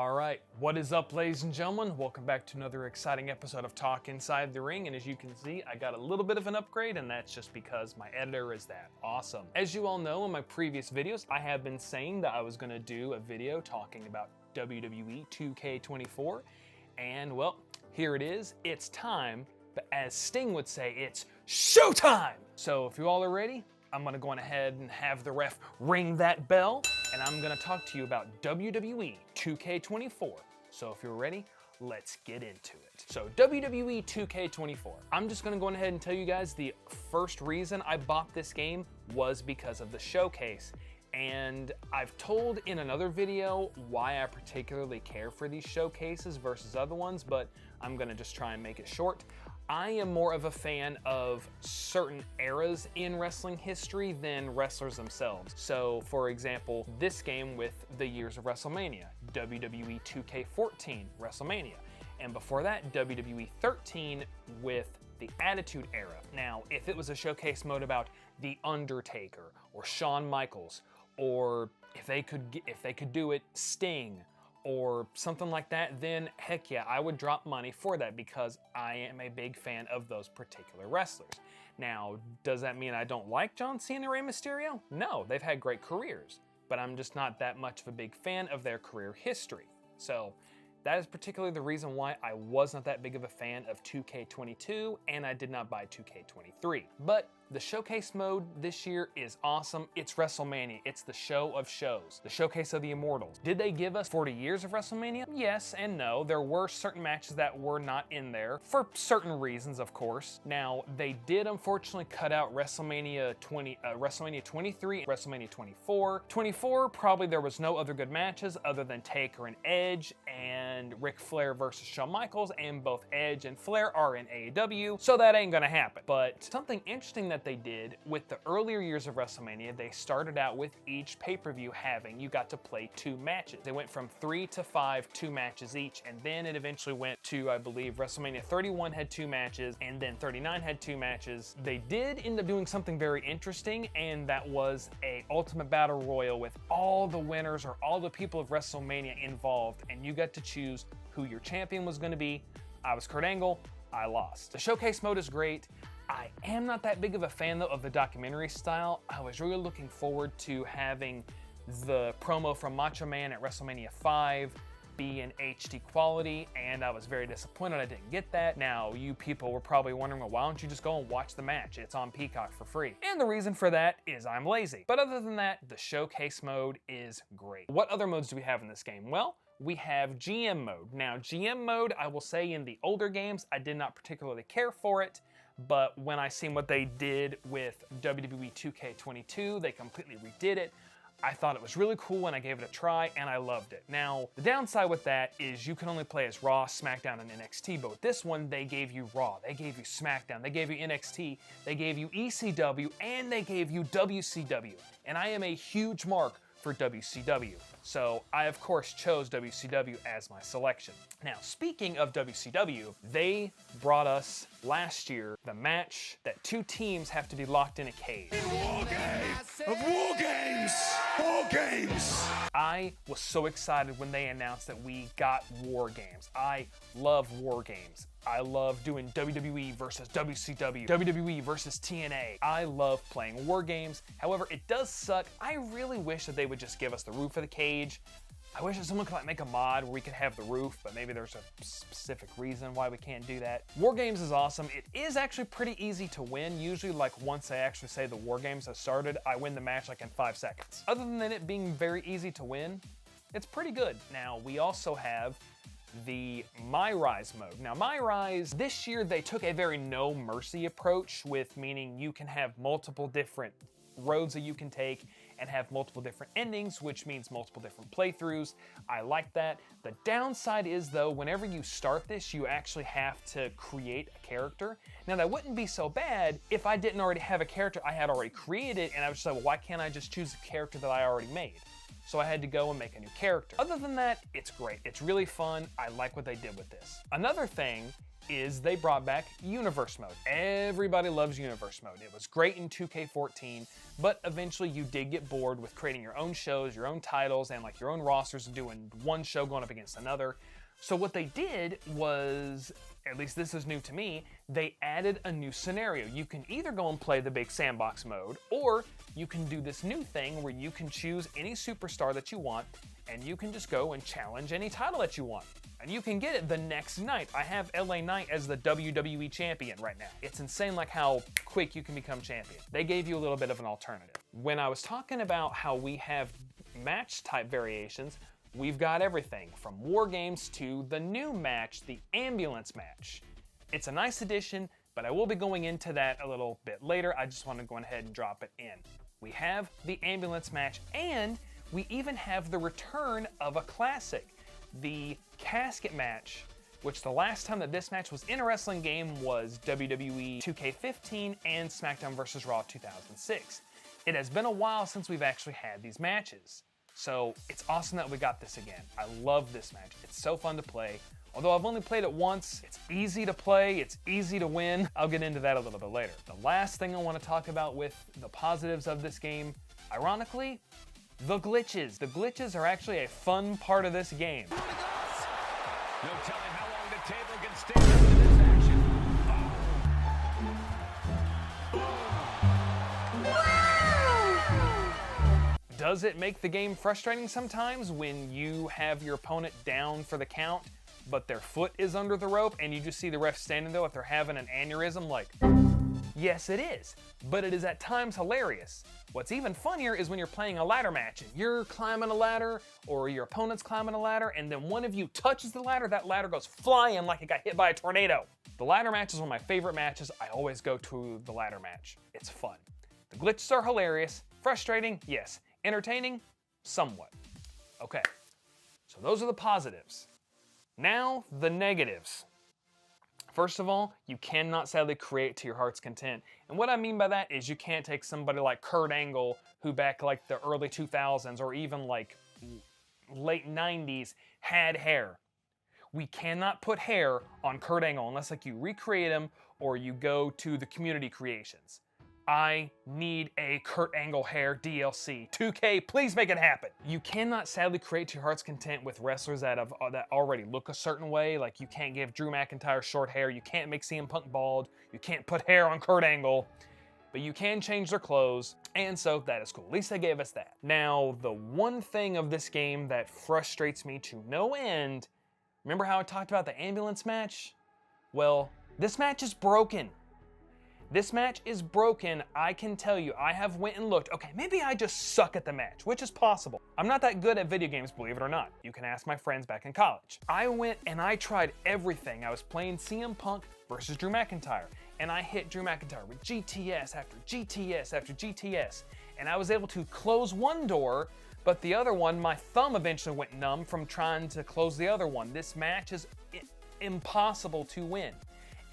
Alright, what is up, ladies and gentlemen? Welcome back to another exciting episode of Talk Inside the Ring, and as you can see, I got a little bit of an upgrade, and that's just because my editor is that awesome. As you all know, in my previous videos, I have been saying that I was going to do a video talking about WWE 2K24, and well, here it is. It's time, but as Sting would say, it's showtime! So if you all are ready, I'm going to go on ahead and have the ref ring that bell, and I'm going to talk to you about WWE 2K24. So if you're ready, let's get into it. So WWE 2K24. I'm just going to go on ahead and tell you guys the first reason I bought this game was because of the showcase. And I've told in another video why I particularly care for these showcases versus other ones, but I'm going to just try and make it short. I am more of a fan of certain eras in wrestling history than wrestlers themselves. So, for example, this game with the years of WrestleMania, WWE 2K14 WrestleMania, and before that, WWE 13 with the Attitude Era. Now, if it was a showcase mode about The Undertaker or Shawn Michaels, or if they could do it, Sting, or something like that, then heck yeah, I would drop money for that because I am a big fan of those particular wrestlers. Now, does that mean I don't like John Cena and Rey Mysterio? No, they've had great careers, but I'm just not that much of a big fan of their career history. So that is particularly the reason why I was not that big of a fan of 2K22 and I did not buy 2K23. But the showcase mode this year is awesome. It's WrestleMania. It's the show of shows. The showcase of the Immortals. Did they give us 40 years of WrestleMania? Yes and no. There were certain matches that were not in there for certain reasons, of course. Now, they did unfortunately cut out WrestleMania 23 and WrestleMania 24. 24, probably there was no other good matches other than Taker and Edge and Ric Flair versus Shawn Michaels, and both Edge and Flair are in AEW, so that ain't gonna happen. But something interesting that they did with the earlier years of WrestleMania, they started out with each pay-per-view you got to play 2 matches. They went from 3 to 5, 2 matches each, and then it eventually went to, I believe, WrestleMania 31 had 2 matches, and then 39 had 2 matches. They did end up doing something very interesting, and that was a Ultimate Battle Royal with all the winners or all the people of WrestleMania involved, and you got to choose who your champion was going to be. I was Kurt Angle. I lost. The showcase mode is great. I am not that big of a fan though of the documentary style. I was really looking forward to having the promo from Macho Man at WrestleMania 5 be in HD quality, and I was very disappointed I didn't get that. Now, you people were probably wondering, well, why don't you just go and watch the match? It's on Peacock for free. And the reason for that is I'm lazy. But other than that, the showcase mode is great. What other modes do we have in this game? Well, we have GM mode. Now, GM mode, I will say in the older games, I did not particularly care for it, but when I seen what they did with WWE 2K22, they completely redid it. I thought it was really cool and I gave it a try and I loved it. Now, the downside with that is you can only play as Raw, SmackDown, and NXT, but with this one, they gave you Raw, they gave you SmackDown, they gave you NXT, they gave you ECW, and they gave you WCW. And I am a huge mark for WCW. So I, of course, chose WCW as my selection. Now, speaking of WCW, they brought us last year the match that 2 teams have to be locked in a cage. War games! War games! I was so excited when they announced that we got War Games. I love War Games. I love doing WWE versus WCW, WWE versus TNA. I love playing War Games. However, it does suck. I really wish that they would just give us the roof of the cage. I wish that someone could make a mod where we could have the roof, but maybe there's a specific reason why we can't do that. War Games is awesome. It is actually pretty easy to win. Usually, like, once I actually say the War Games have started, I win the match like in 5 seconds. Other than it being very easy to win, it's pretty good. Now, we also have the My Rise mode. Now, My Rise, this year they took a very no mercy approach, with meaning you can have multiple different roads that you can take and have multiple different endings, which means multiple different playthroughs. I like that. The downside is though, whenever you start this, you actually have to create a character. Now that wouldn't be so bad if I didn't already have a character I had already created and I was just like, well, why can't I just choose a character that I already made? so I had to go and make a new character. Other than that, it's great. It's really fun. I like what they did with this. Another thing is they brought back Universe Mode. Everybody loves Universe Mode. It was great in 2K14, but eventually you did get bored with creating your own shows, your own titles, and like your own rosters and doing one show going up against another. So what they did was, at least this is new to me, they added a new scenario. You can either go and play the big sandbox mode, or you can do this new thing where you can choose any superstar that you want, and you can just go and challenge any title that you want. And you can get it the next night. I have LA Knight as the WWE champion right now. It's insane like how quick you can become champion. They gave you a little bit of an alternative. When I was talking about how we have match type variations, we've got everything from War Games to the new match, the ambulance match. It's a nice addition, but I will be going into that a little bit later. I just want to go ahead and drop it in. We have the ambulance match, and we even have the return of a classic, the casket match, which the last time that this match was in a wrestling game was WWE 2K15 and SmackDown vs. Raw 2006. It has been a while since we've actually had these matches. So it's awesome that we got this again. I love this match. It's so fun to play. Although I've only played it once, it's easy to play, it's easy to win. I'll get into that a little bit later. The last thing I want to talk about with the positives of this game, ironically, the glitches. The glitches are actually a fun part of this game. No telling how long the table can stand after this action. Does it make the game frustrating sometimes when you have your opponent down for the count, but their foot is under the rope and you just see the ref standing there like they're having an aneurysm? Like, yes, it is, but it is at times hilarious. What's even funnier is when you're playing a ladder match and you're climbing a ladder or your opponent's climbing a ladder and then one of you touches the ladder, that ladder goes flying like it got hit by a tornado. The ladder match is one of my favorite matches. I always go to the ladder match. It's fun. The glitches are hilarious. Frustrating? Yes. Entertaining? Somewhat. Okay, so those are the positives. Now, the negatives. First of all, you cannot sadly create to your heart's content. And what I mean by that is you can't take somebody like Kurt Angle, who back like the early 2000s or even like late 90s had hair. We cannot put hair on Kurt Angle unless like you recreate him or you go to the community creations. I need a Kurt Angle hair DLC. 2K, please make it happen. You cannot sadly create to your heart's content with wrestlers that already look a certain way. Like you can't give Drew McIntyre short hair. You can't make CM Punk bald. You can't put hair on Kurt Angle. But you can change their clothes, and so that is cool. At least they gave us that. Now, the one thing of this game that frustrates me to no end, remember how I talked about the ambulance match? Well, this match is broken. This match is broken. I can tell you, I have went and looked. Okay, maybe I just suck at the match, which is possible. I'm not that good at video games, believe it or not. You can ask my friends back in college. I went and I tried everything. I was playing CM Punk versus Drew McIntyre, and I hit Drew McIntyre with GTS after GTS after GTS, and I was able to close one door, but the other one, my thumb eventually went numb from trying to close the other one. This match is impossible to win.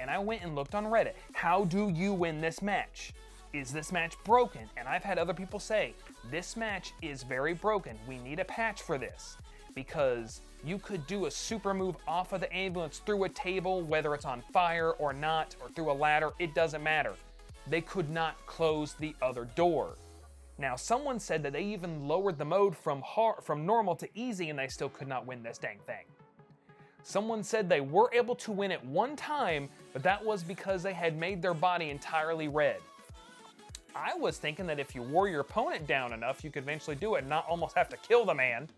And I went and looked on Reddit. How do you win this match? Is this match broken? And I've had other people say, this match is very broken. We need a patch for this. Because you could do a super move off of the ambulance through a table, whether it's on fire or not, or through a ladder, it doesn't matter. They could not close the other door. Now, someone said that they even lowered the mode from normal to easy and they still could not win this dang thing. Someone said they were able to win it one time, but that was because they had made their body entirely red. I was thinking that if you wore your opponent down enough, you could eventually do it and not almost have to kill the man,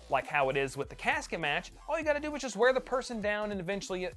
like how it is with the casket match. All you gotta do is just wear the person down and eventually,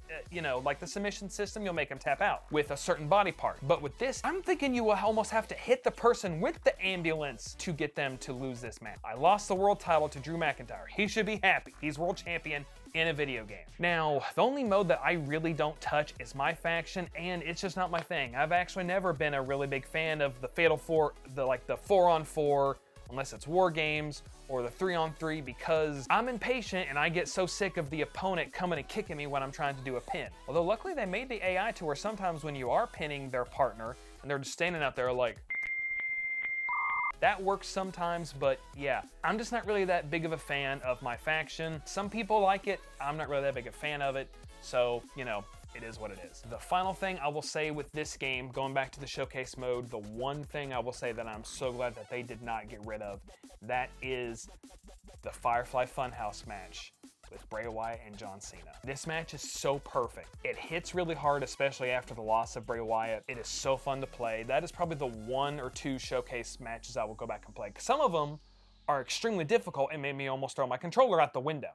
like the submission system, you'll make them tap out with a certain body part. But with this, I'm thinking you will almost have to hit the person with the ambulance to get them to lose this match. I lost the world title to Drew McIntyre. He should be happy. He's world champion in a video game. Now, the only mode that I really don't touch is my faction, and it's just not my thing. I've actually never been a really big fan of the Fatal 4, the 4-on-4, unless it's War Games, or the 3-on-3, because I'm impatient and I get so sick of the opponent coming and kicking me when I'm trying to do a pin. Although luckily they made the AI to where sometimes when you are pinning their partner, and they're just standing out there like, That works sometimes, but yeah, I'm just not really that big of a fan of my faction. Some people like it, I'm not really that big a fan of it, so, you know, it is what it is. The final thing I will say with this game, going back to the showcase mode, the one thing I will say that I'm so glad that they did not get rid of, that is the Firefly Funhouse match with Bray Wyatt and John Cena. This match is so perfect. It hits really hard, especially after the loss of Bray Wyatt. It is so fun to play. That is probably the 1 or 2 showcase matches I will go back and play. Some of them are extremely difficult and made me almost throw my controller out the window.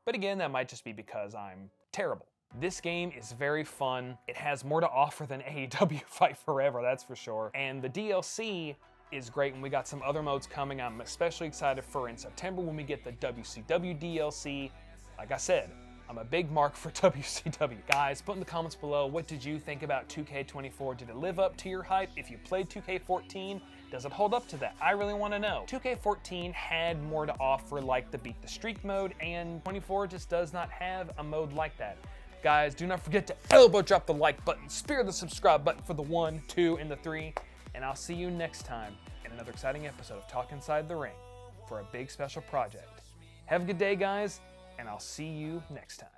But again, that might just be because I'm terrible. This game is very fun. It has more to offer than AEW Fight Forever, that's for sure. And the DLC is great, and we got some other modes coming. I'm especially excited for in September when we get the WCW DLC. Like I said, I'm a big mark for WCW. Guys, put in the comments below, what did you think about 2K24? Did it live up to your hype? If you played 2K14, does it hold up to that? I really want to know. 2K14 had more to offer, like the Beat the Streak mode, and 24 just does not have a mode like that. Guys, do not forget to elbow drop the like button, spear the subscribe button for the 1, 2, and the 3, and I'll see you next time in another exciting episode of Talk Inside the Ring for a big special project. Have a good day, guys, and I'll see you next time.